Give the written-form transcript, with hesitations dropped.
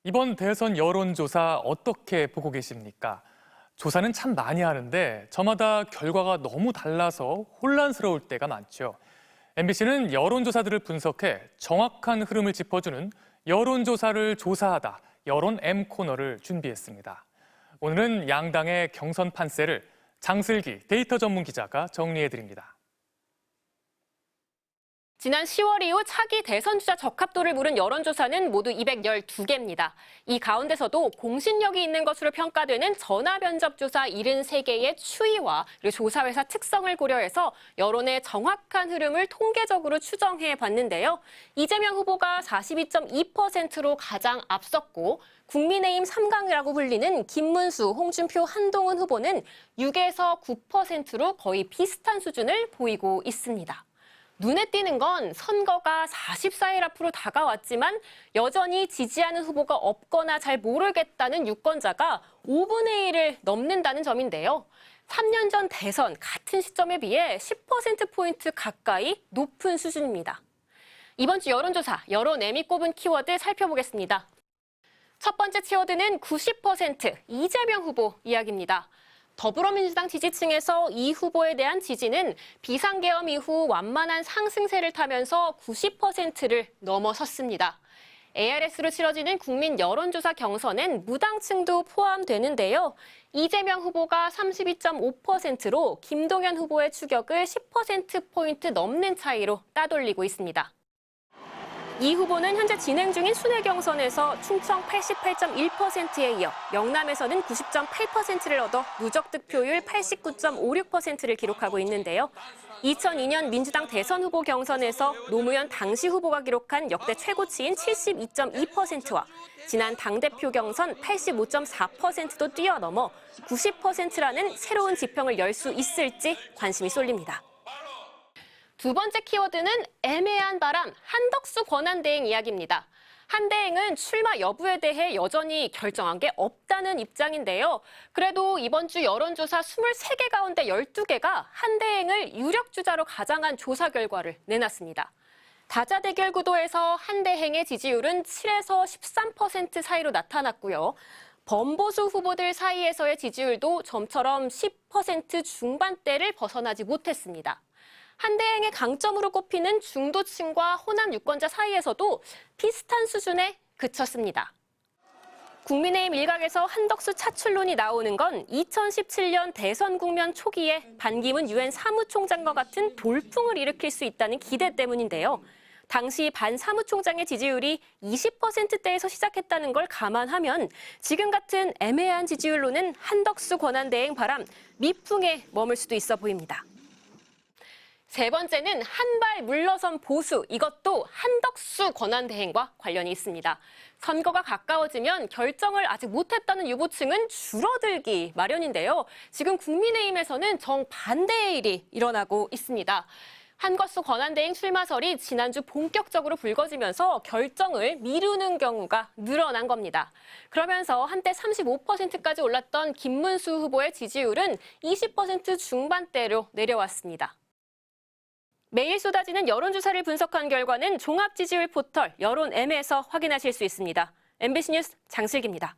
이번 대선 여론조사 어떻게 보고 계십니까? 조사는 참 많이 하는데 저마다 결과가 너무 달라서 혼란스러울 때가 많죠. MBC는 여론조사들을 분석해 정확한 흐름을 짚어주는 여론조사를 조사하다 여론 M 코너를 준비했습니다. 오늘은 양당의 경선 판세를 장슬기 데이터 전문 기자가 정리해드립니다. 지난 10월 이후 차기 대선 주자 적합도를 물은 여론조사는 모두 212개입니다. 이 가운데서도 공신력이 있는 것으로 평가되는 전화면접조사 73개의 추이와 그리고 조사회사 특성을 고려해서 여론의 정확한 흐름을 통계적으로 추정해 봤는데요. 이재명 후보가 42.2%로 가장 앞섰고 국민의힘 3강이라고 불리는 김문수, 홍준표, 한동훈 후보는 6에서 9%로 거의 비슷한 수준을 보이고 있습니다. 눈에 띄는 건 선거가 44일 앞으로 다가왔지만 여전히 지지하는 후보가 없거나 잘 모르겠다는 유권자가 5분의 1을 넘는다는 점인데요. 3년 전 대선 같은 시점에 비해 10%포인트 가까이 높은 수준입니다. 이번 주 여론조사, 여론 M이 꼽은 키워드 살펴보겠습니다. 첫 번째 키워드는 90% 이재명 후보 이야기입니다. 더불어민주당 지지층에서 이 후보에 대한 지지는 비상계엄 이후 완만한 상승세를 타면서 90%를 넘어섰습니다. ARS로 치러지는 국민 여론조사 경선엔 무당층도 포함되는데요. 이재명 후보가 32.5%로 김동연 후보의 추격을 10%포인트 넘는 차이로 따돌리고 있습니다. 이 후보는 현재 진행 중인 순회 경선에서 충청 88.1%에 이어 영남에서는 90.8%를 얻어 누적 득표율 89.56%를 기록하고 있는데요. 2002년 민주당 대선 후보 경선에서 노무현 당시 후보가 기록한 역대 최고치인 72.2%와 지난 당대표 경선 85.4%도 뛰어넘어 90%라는 새로운 지평을 열 수 있을지 관심이 쏠립니다. 두 번째 키워드는 애매한 바람, 한덕수 권한대행 이야기입니다. 한대행은 출마 여부에 대해 여전히 결정한 게 없다는 입장인데요. 그래도 이번 주 여론조사 23개 가운데 12개가 한대행을 유력 주자로 가장한 조사 결과를 내놨습니다. 다자대결 구도에서 한대행의 지지율은 7에서 13% 사이로 나타났고요. 범보수 후보들 사이에서의 지지율도 점처럼 10% 중반대를 벗어나지 못했습니다. 한대행의 강점으로 꼽히는 중도층과 호남 유권자 사이에서도 비슷한 수준에 그쳤습니다. 국민의힘 일각에서 한덕수 차출론이 나오는 건 2017년 대선 국면 초기에 반기문 유엔 사무총장과 같은 돌풍을 일으킬 수 있다는 기대 때문인데요. 당시 반 사무총장의 지지율이 20%대에서 시작했다는 걸 감안하면 지금 같은 애매한 지지율로는 한덕수 권한대행 바람 미풍에 머물 수도 있어 보입니다. 세 번째는 한 발 물러선 보수, 이것도 한덕수 권한대행과 관련이 있습니다. 선거가 가까워지면 결정을 아직 못했다는 유보층은 줄어들기 마련인데요. 지금 국민의힘에서는 정반대의 일이 일어나고 있습니다. 한덕수 권한대행 출마설이 지난주 본격적으로 불거지면서 결정을 미루는 경우가 늘어난 겁니다. 그러면서 한때 35%까지 올랐던 김문수 후보의 지지율은 20% 중반대로 내려왔습니다. 매일 쏟아지는 여론조사를 분석한 결과는 종합지지율 포털 여론M에서 확인하실 수 있습니다. MBC 뉴스 장슬기입니다.